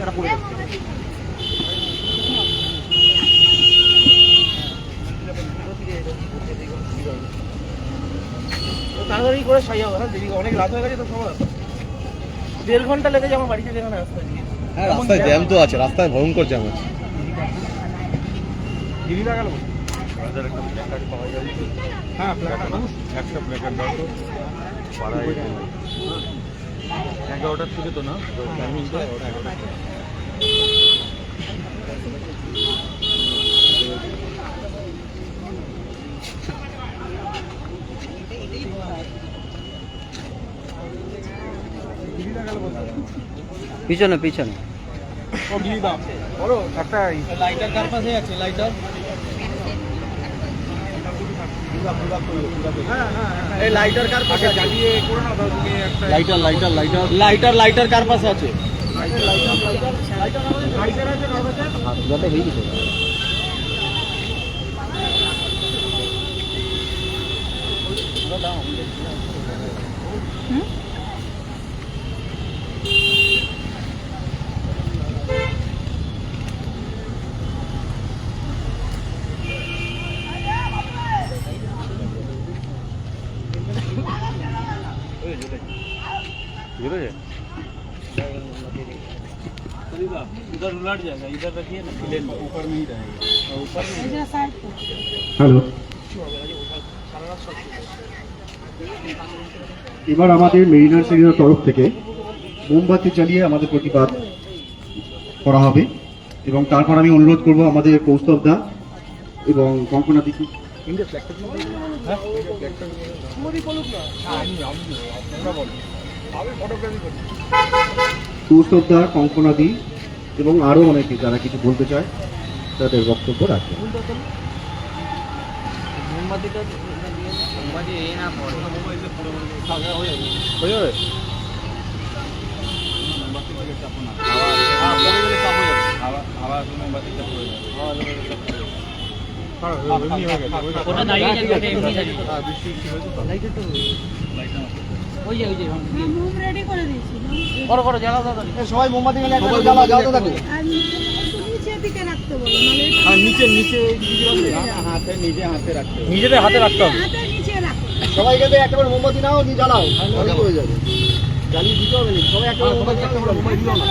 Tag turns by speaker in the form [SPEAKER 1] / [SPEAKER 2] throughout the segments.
[SPEAKER 1] একটা পড়ে যাচ্ছে। তাড়াতাড়ি করে সাই হবে, হ্যাঁ দেরি অনেক রাত হয়ে গেছে তো সময় 1.5 ঘন্টা লেগে যাবে বাড়ি থেকে এখানে আসতে।
[SPEAKER 2] হ্যাঁ রাস্তায় জ্যাম তো আছে, রাস্তায় ভয়ঙ্কর জ্যাম আছে।
[SPEAKER 1] দিদিরা গেল
[SPEAKER 3] হ্যাঁ একটা প্লেকার দাও তো পাড়ায় 11টার থেকে তো না টাইমিংটা 11টা।
[SPEAKER 2] পিছনে পিছনে
[SPEAKER 3] ও গিরিদা
[SPEAKER 1] বলো একটা
[SPEAKER 4] লাইটার কার পাশে আছে লাইটার?
[SPEAKER 1] এই লাইটার কার পাশে আছে?
[SPEAKER 3] জ্বালিয়ে করে না দাও তুমি একটা
[SPEAKER 1] লাইটার কার পাশে আছে?
[SPEAKER 2] যাতে হয়ে গেছে।
[SPEAKER 4] इधर उलट जाएगा, इधर रखिए ना, प्लेन में ऊपर में ही रहेगा ऊपर में।
[SPEAKER 5] হ্যালো, এবার আমাদের মেরিনার সেরিনার তরফ থেকে মোমবাতি জ্বালিয়ে আমাদের প্রতিবাদ করা হবে এবং তারপর আমি অনুরোধ করব আমাদের কৌস্তব দা এবং কঙ্কনা দিদি, কৌস্তব দা, কঙ্কনা দি এবং আরো অনেকে যারা কিছু বলতে চায় তাদের বক্তব্য রাখবেন।
[SPEAKER 4] মোমবাতিটা মোমবাতি এই না পড়ে মোবাইলে পড়ে
[SPEAKER 1] হয়ে যাবে?
[SPEAKER 4] হাওয়া মোমবাতিটা পড়ে যাবে।
[SPEAKER 3] এমনি হয়ে গেছে
[SPEAKER 4] ওটা দাঁড়িয়ে যাবে, ওটা এমনি দাঁড়িয়ে যাবে।
[SPEAKER 6] মুভ রেডি করে দিয়েছি
[SPEAKER 4] করো করো, জ্বালাও তাড়াতাড়ি।
[SPEAKER 1] সবাই মোমবাতি মেলে একবার জ্বালাও, জ্বালাতে থাকো।
[SPEAKER 6] আর একটু নিচের দিকে রাখতে বলো
[SPEAKER 1] আর নিচে হাতে রাখতে হবে, নিজেদের হাতে রাখতে হবে।
[SPEAKER 6] হাতের নিচে রাখো
[SPEAKER 1] সবাই গেলে একবার মোমবাতি নাও, নিয়ে জ্বালাও, অনেক হয়ে যাবে। জ্বালিয়ে দিতে হবে না, সবাই একবার মোমবাতি একটা করে মোমবাতি দাও না,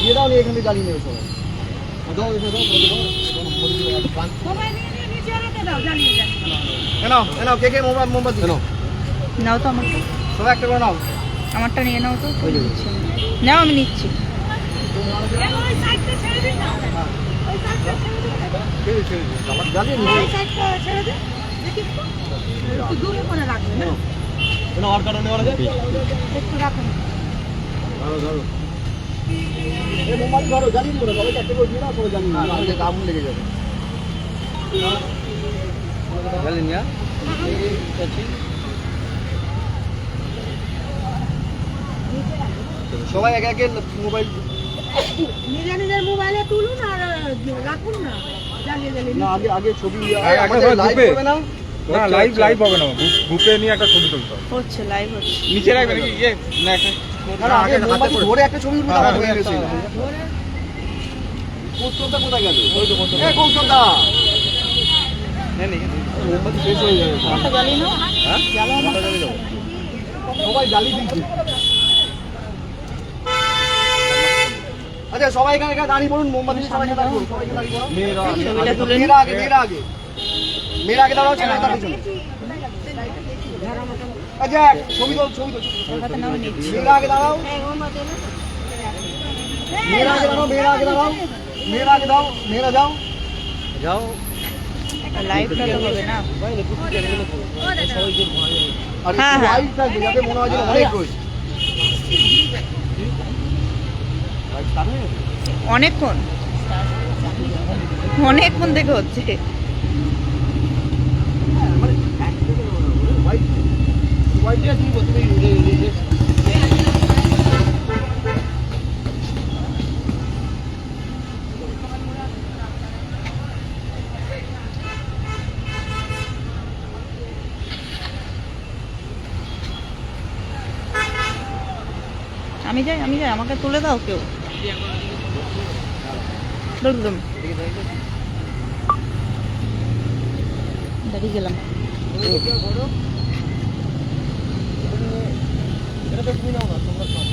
[SPEAKER 1] দিয়ে দাও, নিয়ে এখান থেকে জ্বালিয়ে নেবে সবাই। দাও এসে দাও,
[SPEAKER 6] সবাই নিয়ে নিচে রেখে দাও, জ্বালিয়ে জ্বালিয়ে
[SPEAKER 1] নাও নাও, কে কে মোমবাতি নাও,
[SPEAKER 7] নাও তো আমারটা,
[SPEAKER 1] সবাই একটা করে নাও।
[SPEAKER 7] আমারটা নিয়ে নাও তো। নাও, আমি নিচ্ছি।
[SPEAKER 6] ওই সাইডটা ছেড়ে দিন না, ওই সাইডটা ছেড়ে দিন,
[SPEAKER 1] জ্বালিয়ে নিতে
[SPEAKER 6] ওই সাইডটা ছেড়ে দিন, দেখি একটু দূরে করে রাখবেন না,
[SPEAKER 1] আর কারণে ওরা যায়
[SPEAKER 6] একটু রাখুন।
[SPEAKER 1] ধরো ধরো, এই মোমবাতি ধরো, জ্বালিয়ে দিও না, সবাইকে একটা করে দিয়ে দাও, সবাই জ্বালিয়ে নাও, নাহলে আগুন লেগে যাবে। সবাই একে একে মোবাইল
[SPEAKER 6] নিজের নিজের মোবাইলে তুলুন আর রাখুন না, জ্বালিয়ে জ্বালিয়ে
[SPEAKER 1] না, আগে আগে ছবি
[SPEAKER 3] আগে
[SPEAKER 1] আমাদের
[SPEAKER 3] একটা
[SPEAKER 1] লাইভ
[SPEAKER 3] গ্রুপে।
[SPEAKER 1] হবে না,
[SPEAKER 3] না লাইভ হবে না, গ্রুপে নিয়ে একটা ছবি তুলতে হবে।
[SPEAKER 7] হচ্ছে, লাইভ হচ্ছে।
[SPEAKER 3] নিচে রাখবে নাকি ইয়ে না একটা
[SPEAKER 1] না, আগে মোমবাতি ধরে একটা ছবি উঠবে, তারপর হয়ে গেছে।
[SPEAKER 6] ধরে
[SPEAKER 1] কৌশলটা কোথায় গেল? এ কৌশলটা মোমবাতি শেষ হয়ে যাবে,
[SPEAKER 7] আমারটা জ্বালিয়ে নাও।
[SPEAKER 1] সবাই জ্বালিয়ে দিচ্ছে। আচ্ছা সবাই এখানে এখানে দাঁড়িয়ে বলুন, মোমবাতি সবাইকে দাঁড়িয়ে বলুন, সবাইকে দাঁড়িয়ে বলুন।
[SPEAKER 7] ছবিটা তুলে নিই।
[SPEAKER 1] মেয়েরা আগে, মেয়েরা আগে, মেয়েরা আগে দাঁড়াও, ছেলেরা তার পিছনে। আচ্ছা ছবি তো, ছবি তো,
[SPEAKER 7] হাতে নাও, নিচ্ছি।
[SPEAKER 1] মেয়েরা আগে দাঁড়াও, মেয়েরা আগে দাঁড়াও, মেয়েরা আগে দাঁড়াও, মেয়েরা আগে দাও, মেয়েরা যাও যাও।
[SPEAKER 7] লাইভটা তো হবে না।
[SPEAKER 1] আর
[SPEAKER 7] হ্যাঁ,
[SPEAKER 1] একটু
[SPEAKER 7] হ্যাঁ।
[SPEAKER 1] লাইট থাকবে যাতে মনে হয় যেন অনেক রয়েছে।
[SPEAKER 7] অনেকক্ষণ অনেকক্ষণ থেকে হচ্ছে।
[SPEAKER 1] হোয়াইটটা কি বলতে
[SPEAKER 7] আমি যাই, আমাকে তুলে দাও কেউ।
[SPEAKER 6] দাঁড়িয়ে গেলাম।
[SPEAKER 1] এটা তো তুমি নাও না, তোমরা খাও।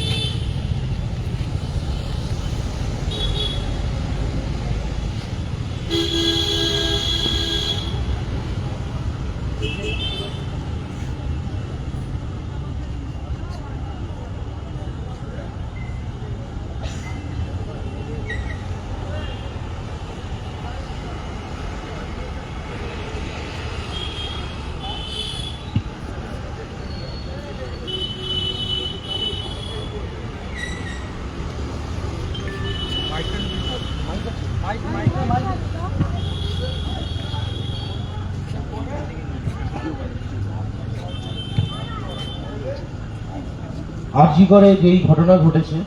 [SPEAKER 8] আরজি করে যেই ঘটনা ঘটেছে,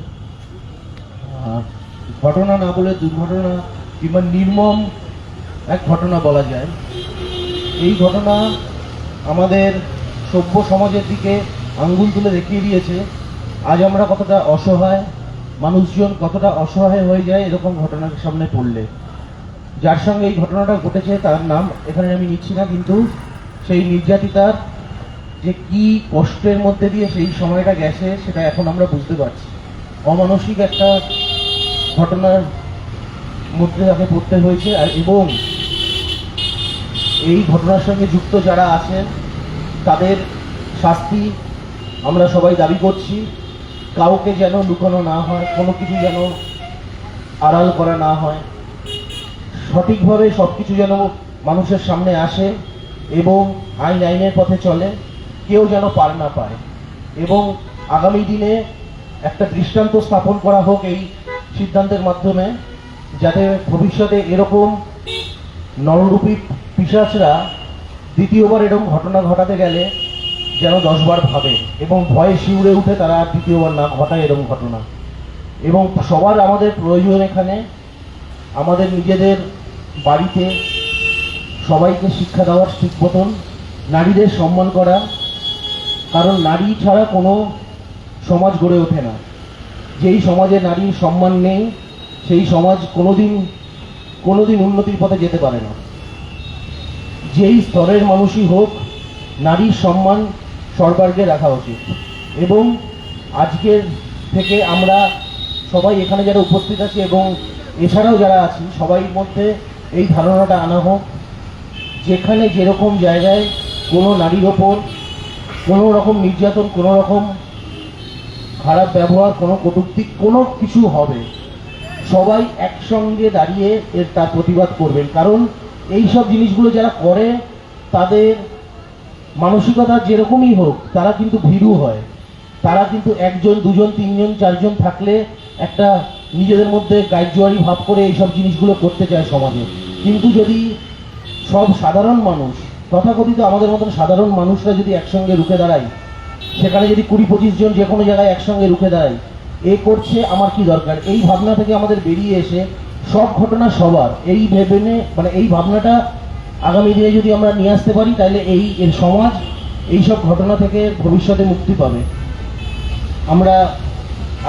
[SPEAKER 8] ঘটনা না বলে দুর্ঘটনা কিংবা নির্মম এক ঘটনা বলা যায়। এই ঘটনা আমাদের সভ্য সমাজের দিকে আঙ্গুল তুলে দেখিয়ে দিয়েছে আজ আমরা কতটা অসহায়, মানুষজন কতটা অসহায় হয়ে যায় এরকম ঘটনার সামনে পড়লে। যার সঙ্গে এই ঘটনাটা ঘটেছে তার নাম এখানে আমি নিচ্ছি না, কিন্তু সেই নির্যাতিতার যে কি কষ্টের মধ্যে দিয়ে সেই সময়টা গেছে সেটা এখন আমরা বুঝতে পারছি। অমানসিক একটা ঘটনার মধ্যে তাকে পড়তে হয়েছে, আর এবং এই ঘটনার সঙ্গে যুক্ত যারা আছেন তাদের শাস্তি আমরা সবাই দাবি করছি। কাউকে যেন লুকানো না হয়, কোনো কিছু যেন আড়াল করা না হয়, সঠিকভাবে সব কিছু যেন মানুষের সামনে আসে এবং আইনের পথে চলে, কেউ যেন পার না পায়। এবং আগামী দিনে একটা দৃষ্টান্ত স্থাপন করা হোক এই সিদ্ধান্তের মাধ্যমে, যাতে ভবিষ্যতে এরকম নররূপী পিশাচরা দ্বিতীয়বার এরকম ঘটনা ঘটাতে গেলে যেন 10 বার ভাবে এবং ভয়ে শিউরে উঠে তারা দ্বিতীয়বার না ঘটায় এরকম ঘটনা। এবং সবার আমাদের প্রয়োজন এখানে আমাদের নিজেদের বাড়িতে সবাইকে শিক্ষা দেওয়ার ঠিক মতন, নারীদের সম্মান করা, কারণ নারী ছাড়া কোনো সমাজ গড়ে ওঠে না। যেই সমাজে নারীর সম্মান নেই সেই সমাজ কোনোদিন উন্নতির পথে যেতে পারে না। যেই স্তরের মানুষই হোক, নারীর সম্মান সর্বাগ্রে রাখা উচিত। এবং আজকের থেকে আমরা সবাই এখানে যারা উপস্থিত আছি এবং এছাড়াও যারা আছি সবাই মধ্যে এই ধারণাটা আনা হোক, যেখানে যেরকম জায়গায় কোনো নারীর ওপর কোনো রকম নির্যাতন, কোনো রকম খারাপ ব্যবহার, কোনো কটূক্তি, কোনো কিছু হবে, সবাই একসঙ্গে দাঁড়িয়ে তার প্রতিবাদ করবেন। কারণ এই সব জিনিসগুলো যারা করে তাদের মানসিকতা যেরকমই হোক তারা কিন্তু ভীরু হয়। তারা কিন্তু 1 জন 2 জন 3 জন 4 জন থাকলে একটা নিজেদের মধ্যে গাইজুয়ারি ভাব করে এইসব জিনিসগুলো করতে চায় সমাজে। কিন্তু যদি সব সাধারণ মানুষ, তথাকথিত আমাদের মতন সাধারণ মানুষরা যদি একসঙ্গে রুখে দাঁড়ায়, সেখানে যদি 20-25 জন যে কোনো জায়গায় একসঙ্গে রুখে দাঁড়ায়, এ করছে আমার কি দরকার, এই ভাবনা থেকে আমাদের বেরিয়ে এসে সব ঘটনা সবার এই ভেবে মানে এই ভাবনাটা আগামী দিনে যদি আমরা নিয়ে আসতে পারি, তাহলে এর সমাজ এইসব ঘটনা থেকে ভবিষ্যতে মুক্তি পাবে। আমরা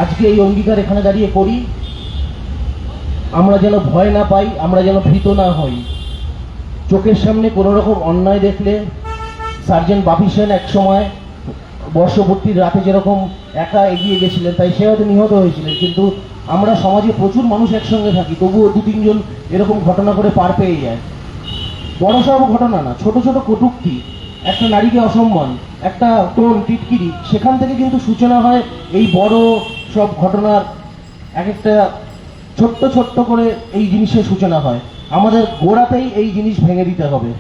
[SPEAKER 8] আজকে এই অঙ্গীকার এখানে দাঁড়িয়ে করি, আমরা যেন ভয় না পাই, আমরা যেন ভীত না হই। চোখের সামনে কোনো রকম অন্যায় দেখলে, সার্জেন্ট বাপি সেন এক সময় বর্ষপূর্তির রাতে যেরকম একা এগিয়ে গেছিলেন, তাই সে হয়তো নিহত হয়েছিলেন, কিন্তু আমরা সমাজে প্রচুর মানুষ একসঙ্গে থাকি, তবুও 2-3 জন এরকম ঘটনা করে পার পেয়ে যায়। বড় সড় ঘটনা না, ছোট ছোট কটূক্তি, একটা নারীকে অসম্মান, একটা টোন টিটকিরি, সেখান থেকে কিন্তু সূচনা হয় এই বড় সব ঘটনার। এক একটা ছোট্ট ছোট্ট করে এই জিনিসের সূচনা হয়। আমাদের গোড়াতেই এই জিনিস ভেঙে দিতে হবে।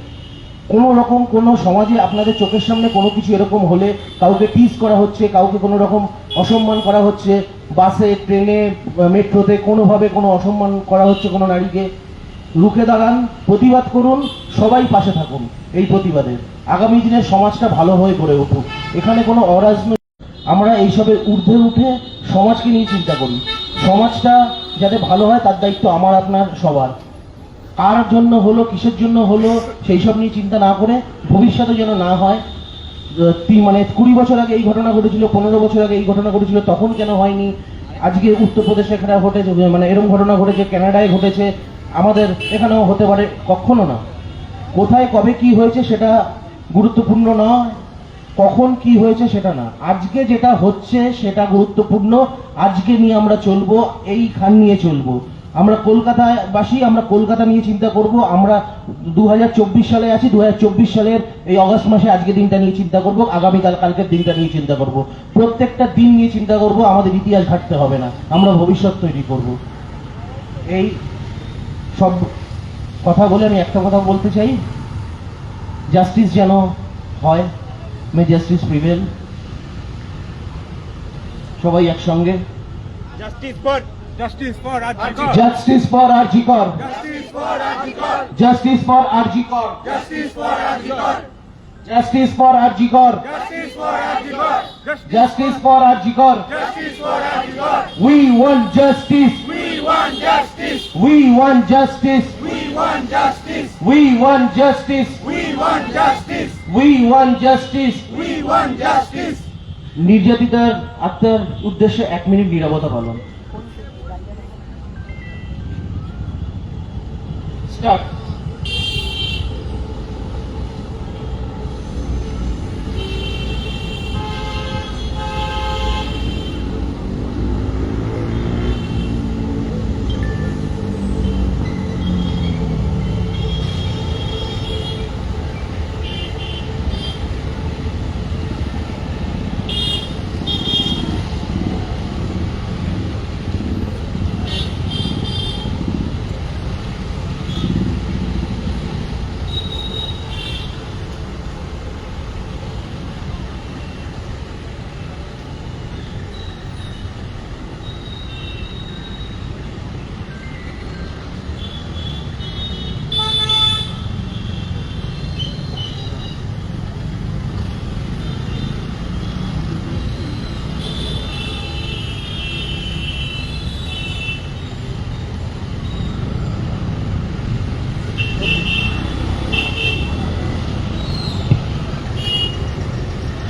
[SPEAKER 8] কোনো রকম কোনো সমাজে আপনাদের চোখের সামনে কোনো কিছু এরকম হলে, কাউকে টিজ করা হচ্ছে, কাউকে কোনো রকম অসম্মান করা হচ্ছে, বাসে, ট্রেনে, মেট্রোতে কোনোভাবে কোনো অসম্মান করা হচ্ছে কোনো নারীকে, রুখে দাঁড়ান, প্রতিবাদ করুন, সবাই পাশে থাকুন এই প্রতিবাদে। আগামী দিনের সমাজটা ভালো হয়ে গড়ে উঠুক। এখানে কোনো অরাজনৈতিক, আমরা এইসবের ঊর্ধ্বে উঠে সমাজকে নিয়ে চিন্তা করি। সমাজটা যাতে ভালো হয় তার দায়িত্ব আমার আপনার সবার। কার জন্য হলো, কিসের জন্য হলো, সেই সব নিয়ে চিন্তা না করে ভবিষ্যতে যেন না হয়। মানে 20 বছর আগে এই ঘটনা ঘটেছিল, 15 বছর আগে এই ঘটনা ঘটেছিল, তখন কেন হয়নি, আজকে উত্তরপ্রদেশে এখানে ঘটেছে, মানে এরকম ঘটনা ঘটেছে, কানাডায় ঘটেছে, আমাদের এখানেও হতে পারে, কখনো না। কোথায় কবে কি হয়েছে সেটা গুরুত্বপূর্ণ নয়, কখন কি হয়েছে সেটা না, আজকে যেটা হচ্ছে সেটা গুরুত্বপূর্ণ। আজকে নিয়ে আমরা চলবো, এই খান নিয়ে চলবো। আমরা কলকাতাবাসী, আমরা কলকাতা নিয়ে চিন্তা করব। আমরা 2024 সালে আছি, 2024 সালের এই অগস্ট মাসে আজকে দিনটা নিয়ে চিন্তা করব, আগামীকাল কালকের দিনটা নিয়ে চিন্তা করব, প্রত্যেকটা দিন নিয়ে চিন্তা করব। আমাদের ইতিহাস ঘাটতে হবে না, আমরা ভবিষ্যৎ তৈরি করব। এই সব কথা বলে আমি একটা কথা বলতে চাই, জাস্টিস যেন হয়, মে জাস্টিস প্রিভেল। সবাই একসঙ্গে
[SPEAKER 3] Justice for Arjikor.
[SPEAKER 8] Justice for RG Kar,
[SPEAKER 3] Justice for Arjikor.
[SPEAKER 8] Justice for RG Kar,
[SPEAKER 3] Justice for Arjikor.
[SPEAKER 8] Justice for RG Kar,
[SPEAKER 3] Justice for Arjikor.
[SPEAKER 8] Justice for RG Kar.
[SPEAKER 3] Justice for Arjikor.
[SPEAKER 8] We want justice,
[SPEAKER 3] We want justice.
[SPEAKER 8] we want justice,
[SPEAKER 3] We want justice.
[SPEAKER 8] we want justice,
[SPEAKER 3] We want justice.
[SPEAKER 8] we want justice.
[SPEAKER 3] We want justice.
[SPEAKER 8] নির্যাতিতার আত্মার উদ্দেশ্যে 1 minute নীরবতা পালন। Start.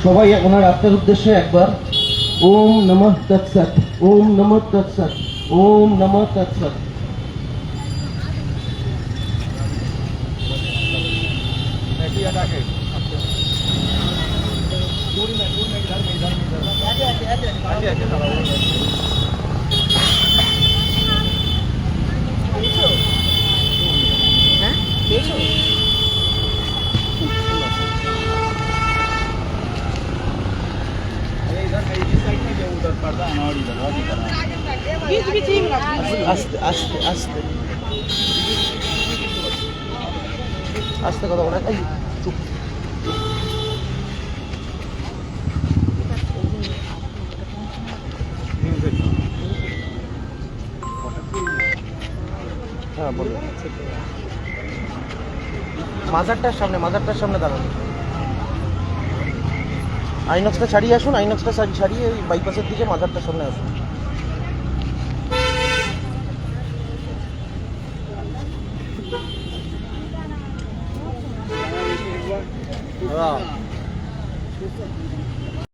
[SPEAKER 8] সবাই ওনার আত্মার উদ্দেশ্যে একবার ওম নমঃ তৎসৎ, ওম নমঃ তৎসৎ, ওম নমঃ তৎসৎ।
[SPEAKER 7] হ্যাঁ পেয়েছো?
[SPEAKER 1] আস্তে আস্তে আস্তে আস্তে কথা বলে, এই চুপ। হ্যাঁ বলো। মাজারটার সামনে দাঁড়ান। আইনক্সটা ছাড়িয়ে আসুন, আইনক্সটা ছাড়িয়ে ওই বাইপাসের দিকে মাজারটার সামনে আসুন। হ্যাঁ